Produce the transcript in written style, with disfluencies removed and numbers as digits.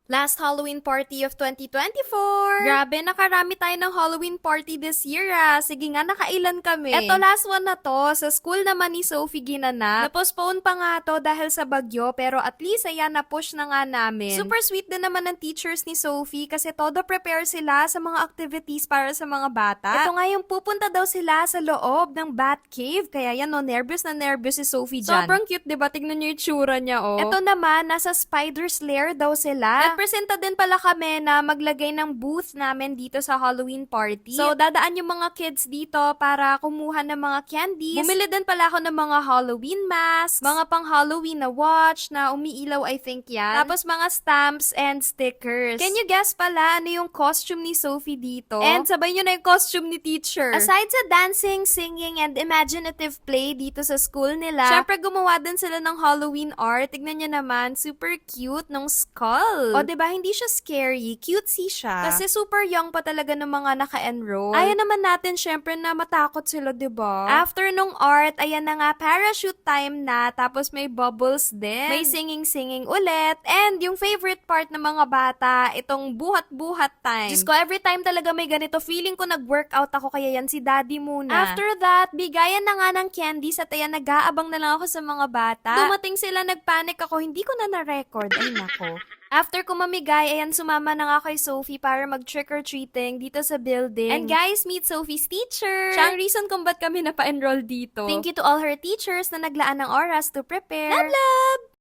Last Halloween party of 2024! Grabe, nakarami tayo ng Halloween party this year Sige nga, nakailan kami? Eto, last one na to. Sa school naman ni Sophie ginanap. Na-postpone pa nga to dahil sa bagyo, pero at least ayan, na-push na nga namin. Super sweet din naman ng teachers ni Sophie kasi todo prepare sila sa mga activities para sa mga bata. Ito nga yung pupunta daw sila sa loob ng Bat Cave. Kaya yan, no, nervous na nervous si Sophie dyan. Sobrang cute, diba? Tignan niyo yung tsura niya, oh. Ito naman, nasa Spider's Lair daw sila. Presenta din pala kami na maglagay ng booth namin dito sa Halloween party. So, dadaan yung mga kids dito para kumuha ng mga candies. Bumili din pala ako ng mga Halloween masks, mga pang Halloween na watch na umiilaw, I think yan. Tapos mga stamps and stickers. Can you guess pala ano yung costume ni Sophie dito? And sabay nyo na yung costume ni teacher. Aside sa dancing, singing, and imaginative play dito sa school nila, syempre gumawa din sila ng Halloween art. Tignan nyo naman, super cute ng skull. O, diba, hindi siya scary, cutesy siya. Kasi super young pa talaga ng mga naka-enroll. Ayaw naman natin syempre na matakot sila, diba? After nung art, ayan na nga, parachute time na, tapos may bubbles din. May singing-singing ulit, and yung favorite part ng mga bata, itong buhat-buhat time. Diyos ko, every time talaga may ganito, feeling ko nag-workout ako, kaya yan si daddy muna. After that, bigayan na nga ng candies at ayan, nag-aabang na lang ako sa mga bata. Dumating sila, nagpanic ako, hindi ko na na-record. Ay, nako. After ko mamigay, ayan, sumama na nga kay Sophie para mag-trick-or-treating dito sa building. And guys, meet Sophie's teacher! Siya ang reason kung ba't kami napa-enroll dito. Thank you to all her teachers na naglaan ng oras to prepare. Love, love!